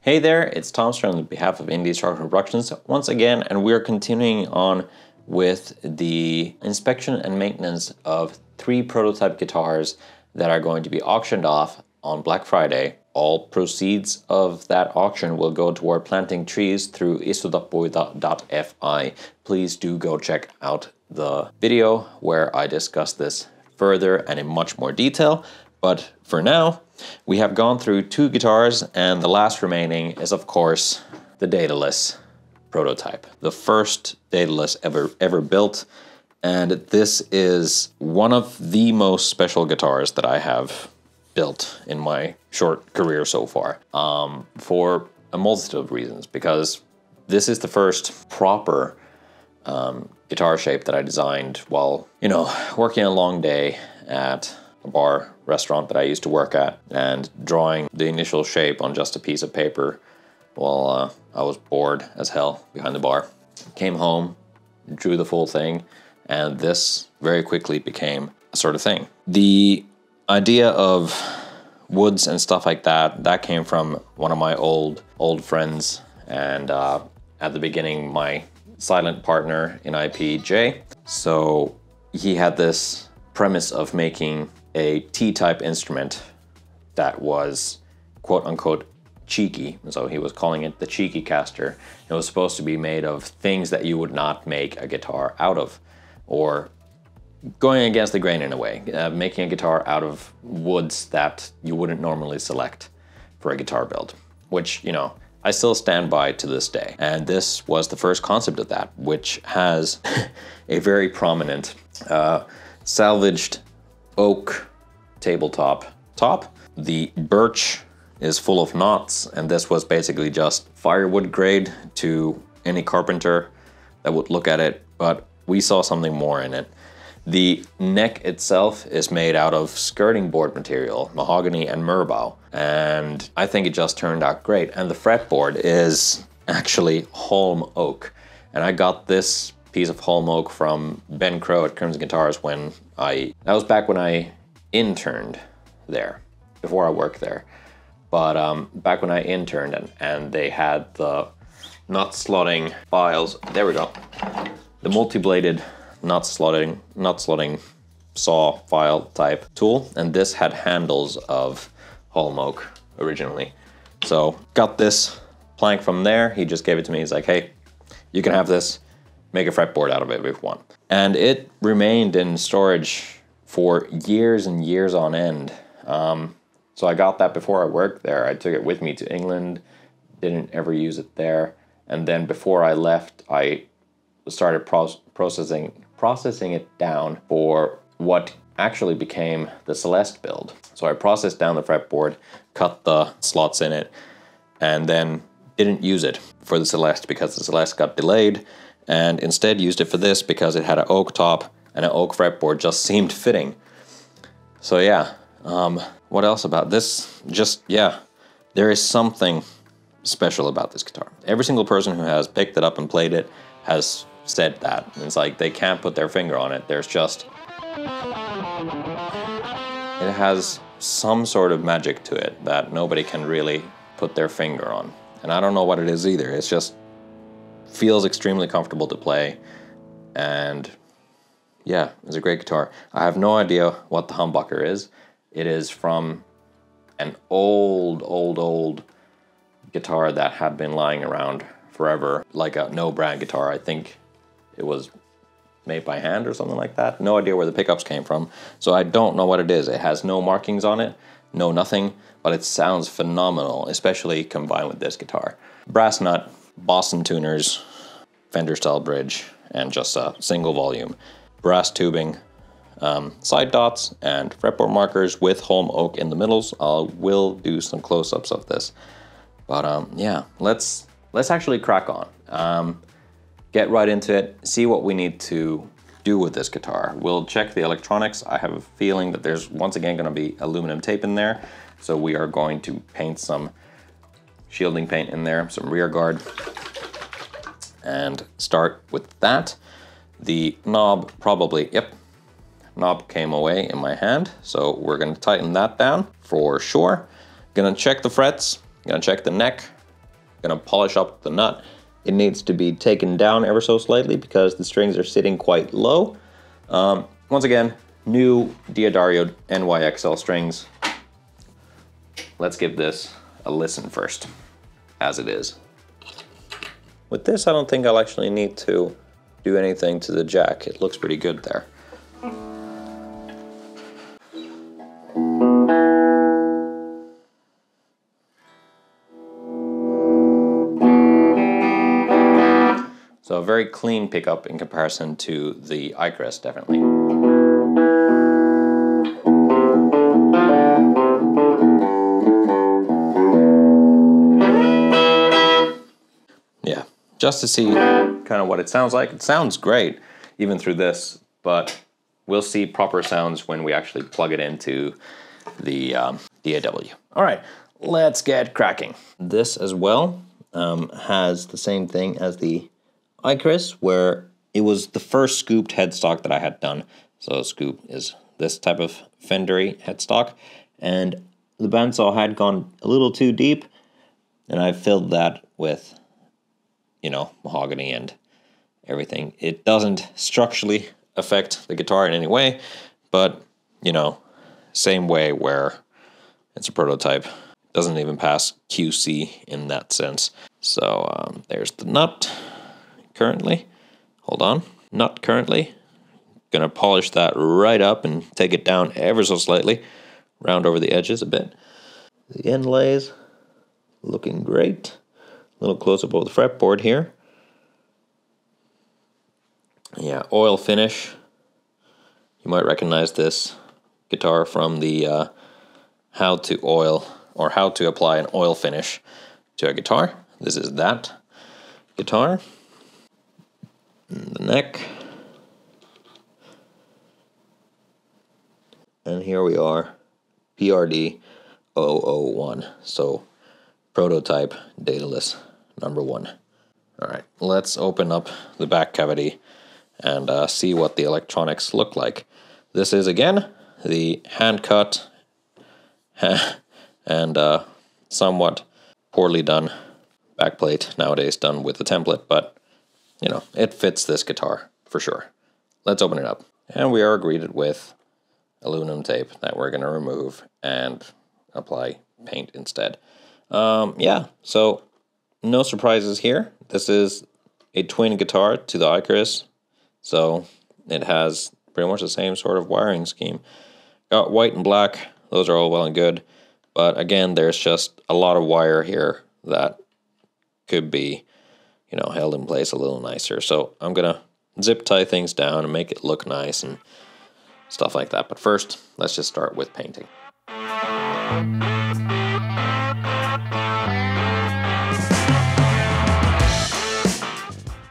Hey there, it's Tom Stern on behalf of Indie Structural Productions once again, and we're continuing on with the inspection and maintenance of 3 prototype guitars that are going to be auctioned off on Black Friday. All proceeds of that auction will go toward planting trees through istutapuita.fi. Please do go check out the video where I discuss this further and in much more detail. But for now, we have gone through 2 guitars, and the last remaining is, of course, the Daedalus prototype. The first Daedalus ever built, and this is one of the most special guitars that I have built in my short career so far, for a multitude of reasons, because this is the first proper guitar shape that I designed while, working a long day at a bar restaurant that I used to work at and drawing the initial shape on just a piece of paper while I was bored as hell behind the bar. Came home, drew the full thing, and this very quickly became a sort of thing. The idea of woods and stuff like that came from one of my old friends, and at the beginning my silent partner in IP, Jay. So he had this premise of making a T-type instrument that was quote-unquote cheeky. So he was calling it the Cheeky Caster. It was supposed to be made of things that you would not make a guitar out of, or going against the grain in a way, making a guitar out of woods that you wouldn't normally select for a guitar build, which, I still stand by to this day. And this was the first concept of that, which has a very prominent salvaged oak tabletop top. The birch is full of knots, and this was basically just firewood grade to any carpenter that would look at it, but we saw something more in it. The neck itself is made out of skirting board material, mahogany and merbau, and I think it just turned out great. And the fretboard is actually holm oak, and I got this piece of holm oak from Ben Crow at Crimson Guitars that was back when I interned there, before I worked there. But back when I interned and they had the nut slotting files, there we go. The multi-bladed nut slotting saw file type tool, and this had handles of holm oak originally. So got this plank from there, he just gave it to me, he's like, hey, you can have this, make a fretboard out of it if you want. And it remained in storage for years and years on end. So I got that before I worked there. I took it with me to England, didn't ever use it there. And then before I left, I started processing it down for what actually became the Celeste build. So I processed down the fretboard, cut the slots in it, and then didn't use it for the Celeste because the Celeste got delayed, and instead used it for this because it had an oak top and an oak fretboard just seemed fitting. So yeah, what else about this? There is something special about this guitar. Every single person who has picked it up and played it has said that. It's like they can't put their finger on it. It has some sort of magic to it that nobody can really put their finger on. And I don't know what it is either. It's just feels extremely comfortable to play, and yeah, it's a great guitar. I have no idea what the humbucker is. It is from an old guitar that had been lying around forever, like a no brand guitar. I think it was made by hand or something like that. No idea where the pickups came from, so I don't know what it is. It has no markings on it, no nothing, but it sounds phenomenal, especially combined with this guitar. Brass nut, Boston tuners, Fender style bridge, and just a single volume. Brass tubing, side dots, and fretboard markers with holm oak in the middles. I will do some close-ups of this. But yeah, let's actually crack on. Get right into it, see what we need to do with this guitar. We'll check the electronics. I have a feeling that there's once again gonna be aluminum tape in there. So we are going to paint some shielding paint in there, some rear guard, and start with that. The knob knob came away in my hand, so we're gonna tighten that down for sure. Gonna check the frets, gonna check the neck, gonna polish up the nut. It needs to be taken down ever so slightly because the strings are sitting quite low. Once again, new D'Addario NYXL strings. Let's give this a listen first, as it is. With this, I don't think I'll actually need to do anything to the jack. It looks pretty good there. So a very clean pickup in comparison to the Icarus, definitely. Yeah, just to see kind of what it sounds like. It sounds great, even through this, but we'll see proper sounds when we actually plug it into the DAW. All right, let's get cracking. This as well has the same thing as the Icarus, where it was the first scooped headstock that I had done. So a scoop is this type of Fendery headstock, and the bandsaw had gone a little too deep, and I filled that with, you know, mahogany and everything. It doesn't structurally affect the guitar in any way, but, you know, same way where it's a prototype. Doesn't even pass QC in that sense. So there's the nut. Currently, hold on, not currently. Gonna polish that right up and take it down ever so slightly, round over the edges a bit. The inlays looking great. A little close up of the fretboard here. Yeah, oil finish. You might recognize this guitar from the how to oil or how to apply an oil finish to a guitar. This is that guitar. The neck, and here we are, PRD 001, so prototype Daedalus #1. All right, let's open up the back cavity and see what the electronics look like. This is again the hand cut and somewhat poorly done backplate, nowadays done with the template, but you know, it fits this guitar for sure. Let's open it up. And we are greeted with aluminum tape that we're going to remove and apply paint instead. Yeah, so no surprises here. This is a twin guitar to the Icarus, so it has pretty much the same sort of wiring scheme. Got white and black, those are all well and good, but again, there's just a lot of wire here that could be, you know, held in place a little nicer. So I'm gonna zip tie things down and make it look nice and stuff like that. But first, let's just start with painting.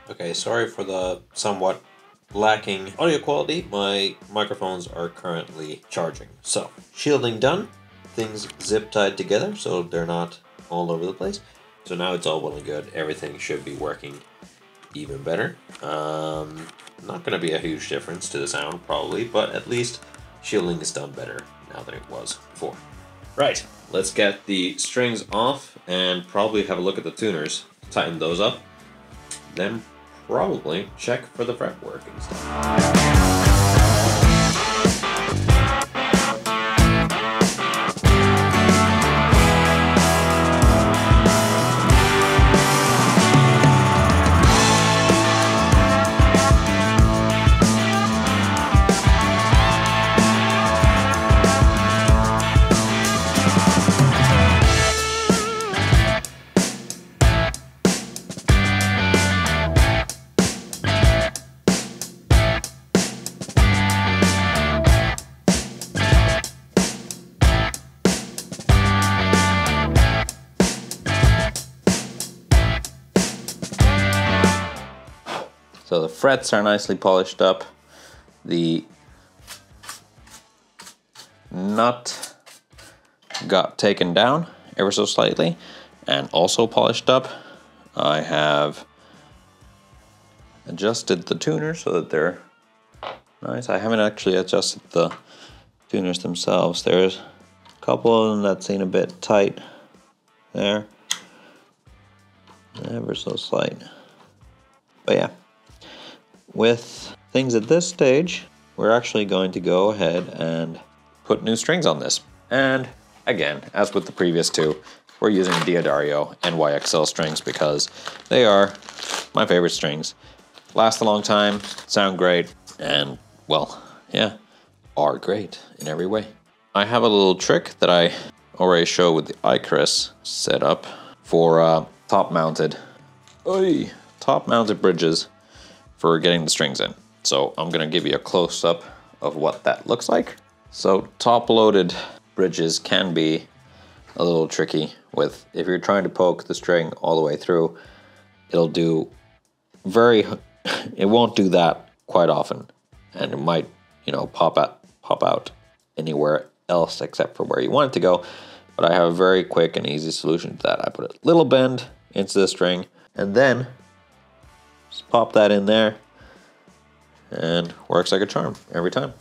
Okay, sorry for the somewhat lacking audio quality. My microphones are currently charging. So, shielding done, things zip tied together so they're not all over the place. So now it's all well and good. Everything should be working even better. Not going to be a huge difference to the sound, probably, but at least shielding is done better now than it was before. Right, let's get the strings off and probably have a look at the tuners, tighten those up, then probably check for the fretwork and stuff. So the frets are nicely polished up. The nut got taken down ever so slightly and also polished up. I have adjusted the tuners so that they're nice. I haven't actually adjusted the tuners themselves. There's a couple of them that seem a bit tight there. Ever so slight. But yeah, with things at this stage, we're actually going to go ahead and put new strings on this. And again, as with the previous two, we're using D'Addario NYXL strings because they are my favorite strings. Last a long time, sound great, and well, yeah, are great in every way. I have a little trick that I already showed with the Icarus setup for top-mounted bridges for getting the strings in. So I'm gonna give you a close-up of what that looks like. So top-loaded bridges can be a little tricky with, if you're trying to poke the string all the way through, it'll do it won't do that quite often, and it might, pop out anywhere else except for where you want it to go. But I have a very quick and easy solution to that. I put a little bend into the string and then just pop that in there, and works like a charm every time.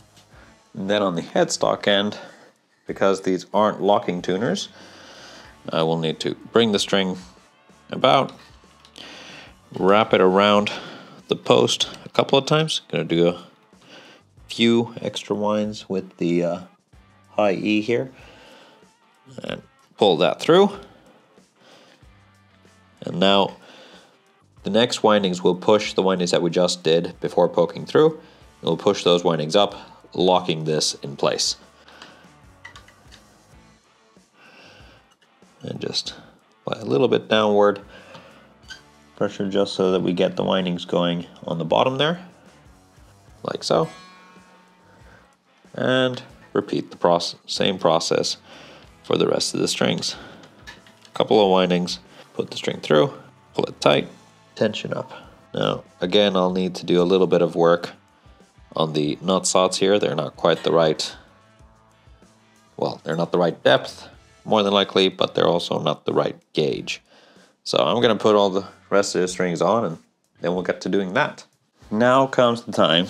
And then on the headstock end, because these aren't locking tuners, I will need to bring the string about, wrap it around the post a couple of times. Gonna do a few extra winds with the high E here, and pull that through. And now the next windings will push the windings that we just did before poking through. We'll push those windings up, locking this in place. And just apply a little bit downward pressure just so that we get the windings going on the bottom there, like so. And repeat the same process for the rest of the strings. A couple of windings, put the string through, pull it tight, tension up. Now, again, I'll need to do a little bit of work on the nut slots here. They're not quite the right, well, they're not the right depth, more than likely, but they're also not the right gauge. So I'm gonna put all the rest of the strings on, and then we'll get to doing that. Now comes the time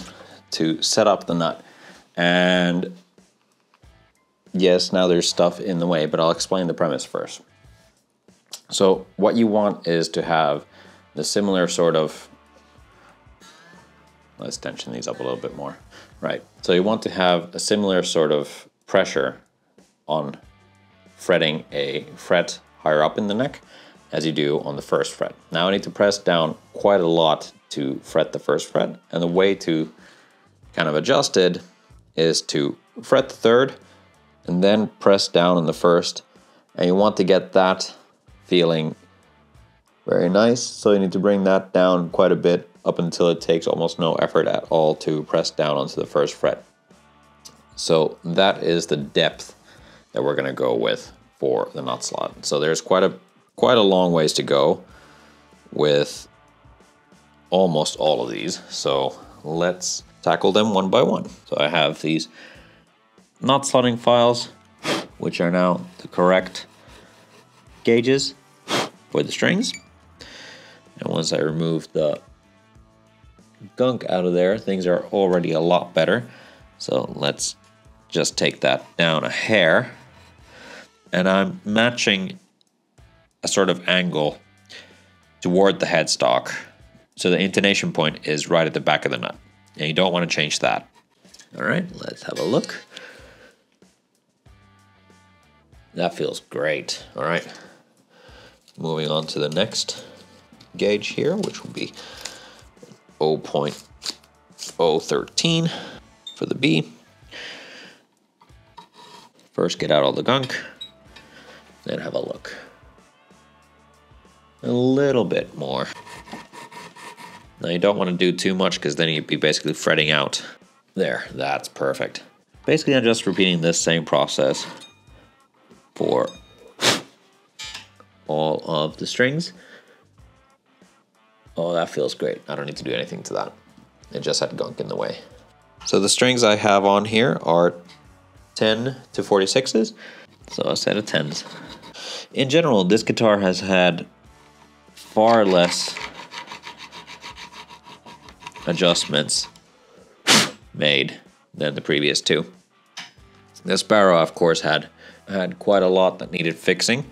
to set up the nut. And yes, now there's stuff in the way, but I'll explain the premise first. So what you want is to have the similar sort of, let's tension these up a little bit more. Right, so you want to have a similar sort of pressure on fretting a fret higher up in the neck as you do on the first fret. Now I need to press down quite a lot to fret the first fret, and the way to kind of adjust it is to fret the third and then press down on the first, and you want to get that feeling very nice, so you need to bring that down quite a bit up until it takes almost no effort at all to press down onto the first fret. So that is the depth that we're gonna go with for the nut slot. So there's quite a long ways to go with almost all of these. So let's tackle them one by one. So I have these nut slotting files, which are now the correct gauges for the strings. And once I remove the gunk out of there, things are already a lot better. So let's just take that down a hair. And I'm matching a sort of angle toward the headstock, so the intonation point is right at the back of the nut, and you don't want to change that. All right, let's have a look. That feels great. All right, moving on to the next gauge here, which will be 0.013 for the B. First, get out all the gunk, then have a look. A little bit more. Now you don't want to do too much because then you'd be basically fretting out. There, that's perfect. Basically, I'm just repeating this same process for all of the strings. Oh, that feels great. I don't need to do anything to that. It just had gunk in the way. So the strings I have on here are 10 to 46s, so a set of 10s. In general, this guitar has had far less adjustments made than the previous two. The Sparrow, of course, had quite a lot that needed fixing,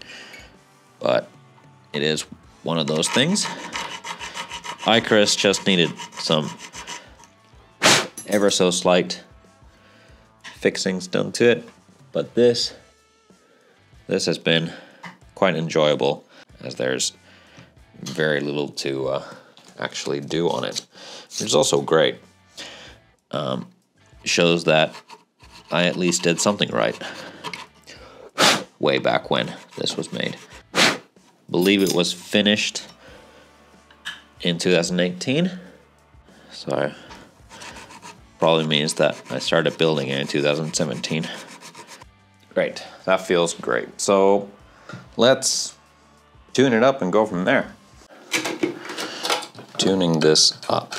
but it is one of those things. Icarus just needed some ever so slight fixings done to it, but this has been quite enjoyable, as there's very little to actually do on it, which is also great. Shows that I at least did something right way back when this was made. Believe it was finished in 2018, so probably means that I started building it in 2017. Great, that feels great. So let's tune it up and go from there. Tuning this up.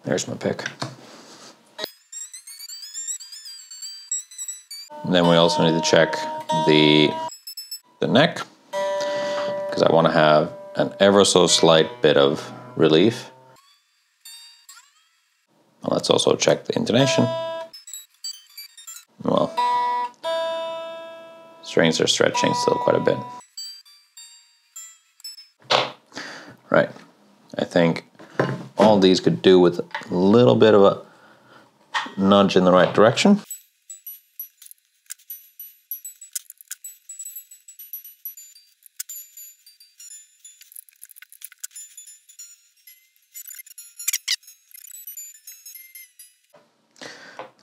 There's my pick. And then we also need to check the neck, because I want to have an ever so slight bit of relief. Let's also check the intonation. Well, strings are stretching still quite a bit. Right, I think all these could do with a little bit of a nudge in the right direction.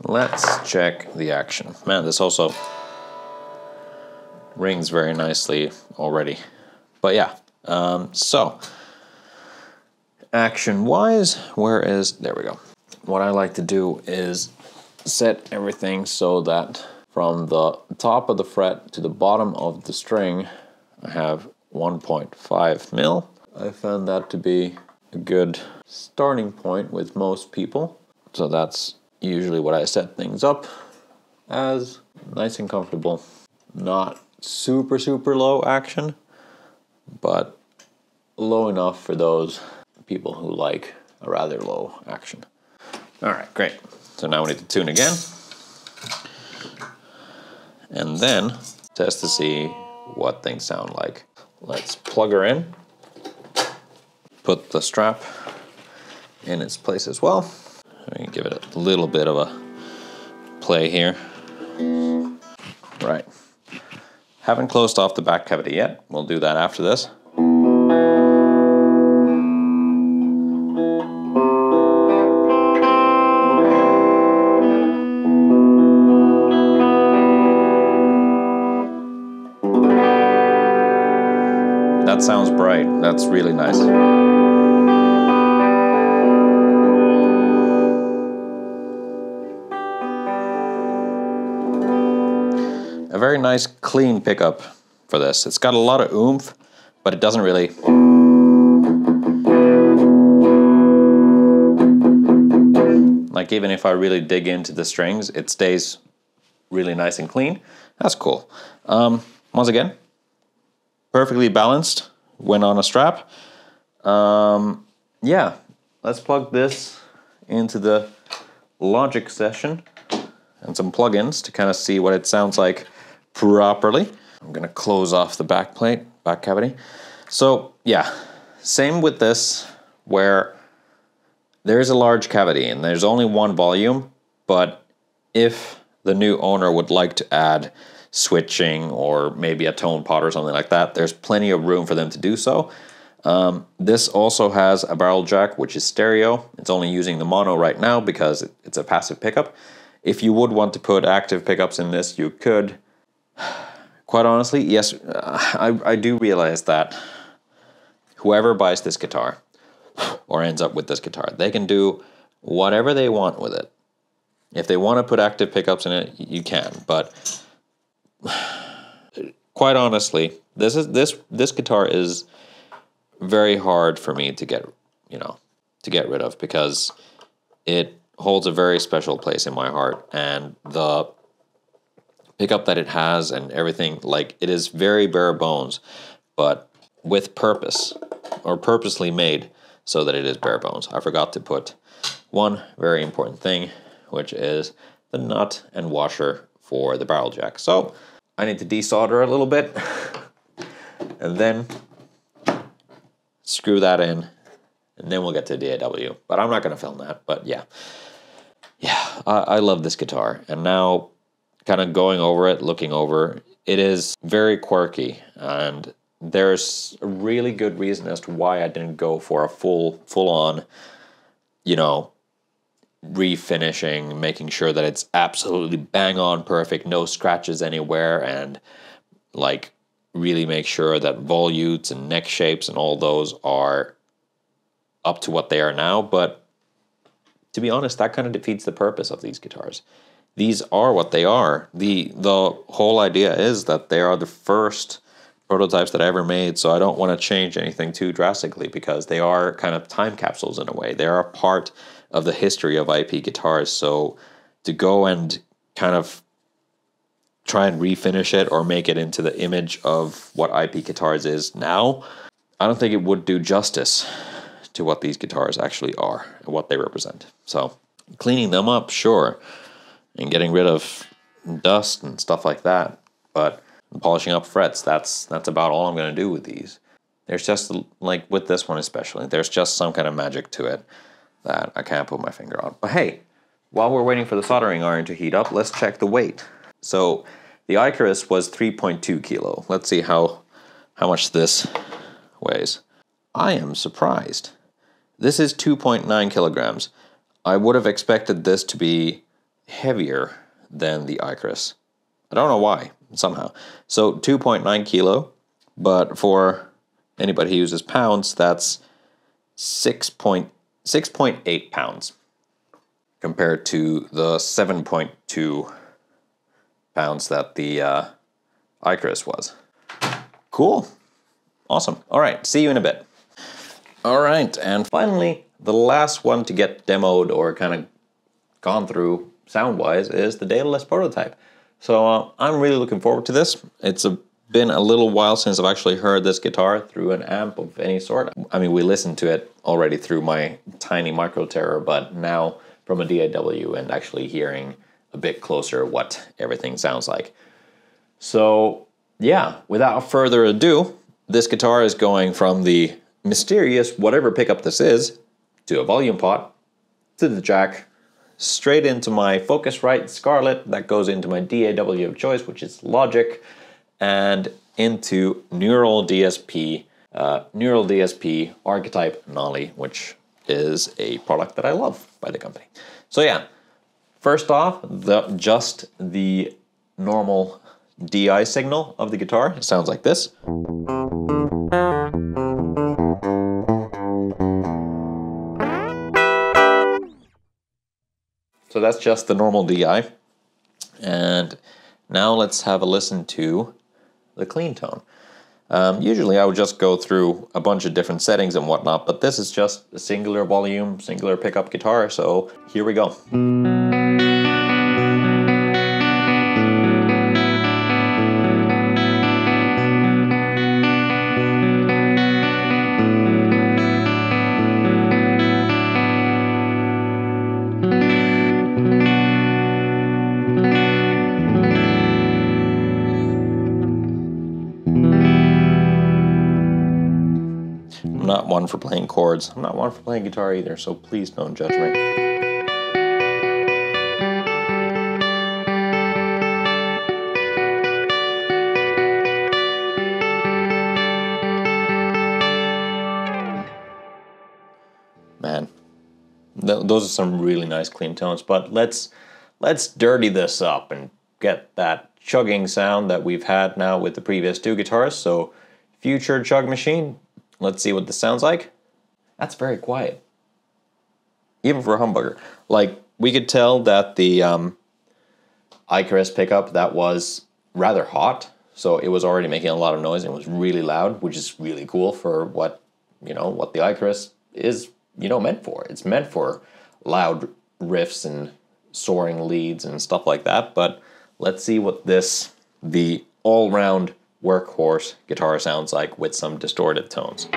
Let's check the action. Man, this also rings very nicely already. But yeah, so action-wise, there we go. What I like to do is set everything so that from the top of the fret to the bottom of the string, I have 1.5 mil. I found that to be a good starting point with most people. So that's usually what I set things up as, nice and comfortable. Not super, super low action, but low enough for those people who like a rather low action. All right, great. So now we need to tune again. And then test to see what things sound like. Let's plug her in. Put the strap in its place as well. We can give it a little bit of a play here. Right. Haven't closed off the back cavity yet. We'll do that after this. That sounds bright. That's really nice. A very nice clean pickup for this. It's got a lot of oomph, but it doesn't really like, even if I really dig into the strings, it stays really nice and clean. That's cool. Once again, perfectly balanced when on a strap. Yeah, let's plug this into the Logic session and some plugins to kind of see what it sounds like properly. I'm gonna close off the back plate, back cavity. So yeah, same with this, where there's a large cavity and there's only one volume, but if the new owner would like to add switching or maybe a tone pot or something like that, there's plenty of room for them to do so. This also has a barrel jack, which is stereo. It's only using the mono right now because it's a passive pickup. If you would want to put active pickups in this, you could. Quite honestly, yes, I do realize that whoever buys this guitar or ends up with this guitar, they can do whatever they want with it. If they want to put active pickups in it, you can, but quite honestly, this guitar is very hard for me to get rid of, because it holds a very special place in my heart, and the pickup that it has and everything, like, it is very bare bones, but with purpose, or purposely made so that it is bare bones. I forgot to put one very important thing, which is the nut and washer for the barrel jack. So I need to desolder a little bit and then screw that in, and then we'll get to DAW. But I'm not going to film that, but yeah. Yeah, I love this guitar. And now kind of going over it, looking over, it is very quirky, and there's a really good reason as to why I didn't go for a full-on, you know, refinishing, making sure that it's absolutely bang on perfect, no scratches anywhere, and like really make sure that volutes and neck shapes and all those are up to what they are now. But to be honest, that kind of defeats the purpose of these guitars. These are what they are. The whole idea is that they are the first prototypes that I ever made, so I don't want to change anything too drastically, because they are kind of time capsules in a way. They are a part of the history of IP guitars, so to go and kind of try and refinish it or make it into the image of what IP guitars is now, I don't think it would do justice to what these guitars actually are and what they represent. So cleaning them up, sure, and getting rid of dust and stuff like that, but polishing up frets, that's about all I'm going to do with these. There's just, like with this one especially, there's just some kind of magic to it that I can't put my finger on. But hey, while we're waiting for the soldering iron to heat up, let's check the weight. So the Icarus was 3.2 kilo. Let's see how much this weighs. I am surprised. This is 2.9 kilograms. I would have expected this to be heavier than the Icarus. I don't know why, somehow. So 2.9 kilo, but for anybody who uses pounds, that's 6.8 pounds compared to the 7.2 pounds that the Icarus was. Cool. Awesome. All right, see you in a bit. All right, and finally, the last one to get demoed or kind of gone through sound-wise is the Daedalus prototype. So I'm really looking forward to this. It's been a little while since I've actually heard this guitar through an amp of any sort. I mean, we listened to it already through my tiny Micro Terror, but now from a DAW and actually hearing a bit closer what everything sounds like. So yeah, without further ado, this guitar is going from the mysterious whatever pickup this is to a volume pot to the jack, straight into my Focusrite Scarlett that goes into my DAW of choice, which is Logic, and into Neural DSP Archetype Nolly, which is a product that I love by the company. So yeah, first off, just the normal DI signal of the guitar. It sounds like this. So that's just the normal DI. And now let's have a listen to the clean tone. Usually I would just go through a bunch of different settings and whatnot, but this is just a singular volume, singular pickup guitar, so here we go. I'm not one for playing chords. I'm not one for playing guitar either, so please don't judge me. Man, those are some really nice clean tones, but let's dirty this up and get that chugging sound that we've had now with the previous two guitars. So future chug machine. Let's see what this sounds like. That's very quiet. Even for a humbucker. Like, we could tell that the Icarus pickup, that was rather hot, so it was already making a lot of noise and it was really loud, which is really cool for what, what the Icarus is, meant for. It's meant for loud riffs and soaring leads and stuff like that, but let's see what the all-round workhorse guitar sounds like with some distorted tones.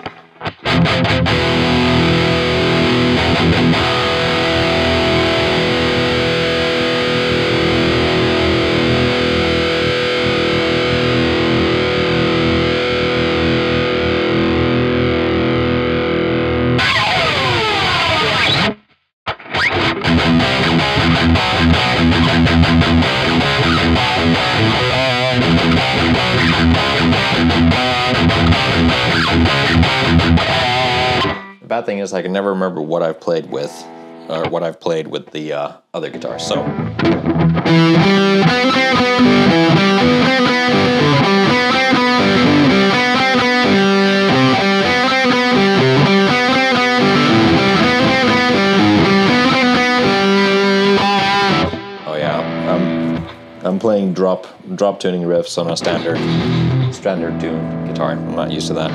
The bad thing is I can never remember what I've played with, or what I've played with the other guitars. So. Oh yeah, I'm playing drop tuning riffs on a standard tune guitar. I'm not used to that.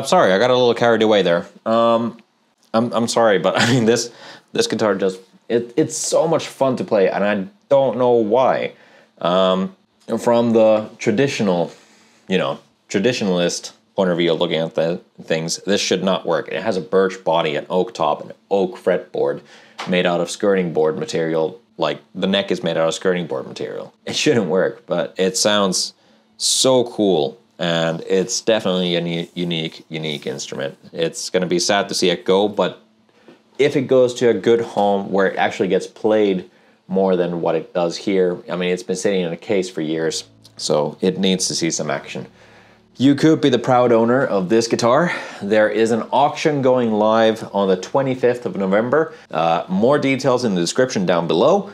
Sorry, I got a little carried away there. I'm sorry, but I mean this guitar just it's so much fun to play, and I don't know why. From the traditional, traditionalist point of view of looking at the things, this should not work. It has a birch body, an oak top, an oak fretboard made out of skirting board material. Like the neck is made out of skirting board material. It shouldn't work, but it sounds so cool. And it's definitely a unique instrument. It's going to be sad to see it go, but if it goes to a good home where it actually gets played more than what it does here, I mean, it's been sitting in a case for years, so it needs to see some action. You could be the proud owner of this guitar. There is an auction going live on the 25th of November. More details in the description down below,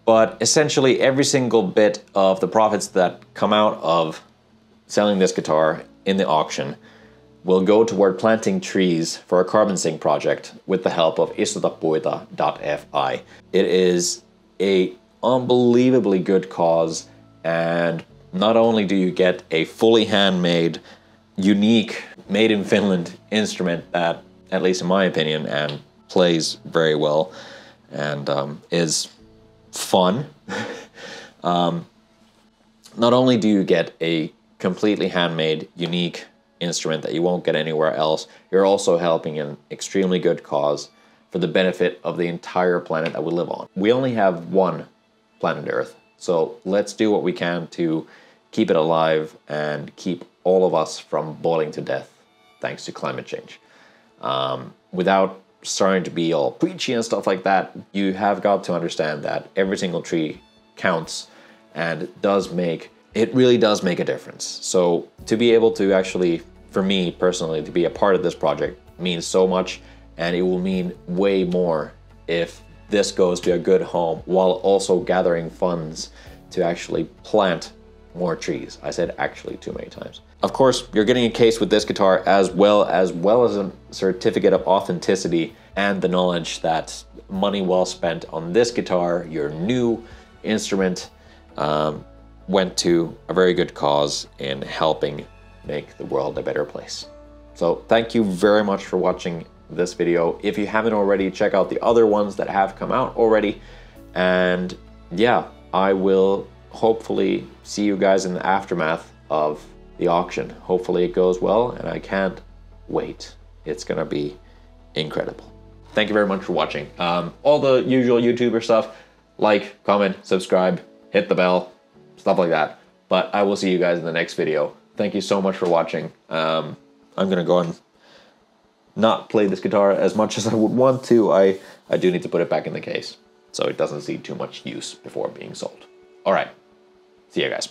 but essentially every single bit of the profits that come out of selling this guitar in the auction will go toward planting trees for a carbon sink project with the help of istutapuita.fi. It is a unbelievably good cause, and not only do you get a fully handmade, unique, made in Finland instrument that, at least in my opinion, and plays very well and is fun. Not only do you get a completely handmade, unique instrument that you won't get anywhere else, you're also helping an extremely good cause for the benefit of the entire planet that we live on. We only have one planet Earth, so let's do what we can to keep it alive and keep all of us from boiling to death thanks to climate change. Without starting to be all preachy and stuff like that, you have got to understand that every single tree counts, and it really does make a difference. So to be able to actually, for me personally, to be a part of this project means so much, and it will mean way more if this goes to a good home while also gathering funds to actually plant more trees. I said actually too many times. Of course, you're getting a case with this guitar as well as a certificate of authenticity and the knowledge that money well spent on this guitar, your new instrument, went to a very good cause in helping make the world a better place. So thank you very much for watching this video. If you haven't already, check out the other ones that have come out already. And yeah, I will hopefully see you guys in the aftermath of the auction. Hopefully it goes well, and I can't wait. It's gonna be incredible. Thank you very much for watching. All the usual YouTuber stuff, like, comment, subscribe, hit the bell, stuff like that. But I will see you guys in the next video. Thank you so much for watching. I'm gonna go and not play this guitar as much as I would want to. I do need to put it back in the case so it doesn't see too much use before being sold. All right, see you guys.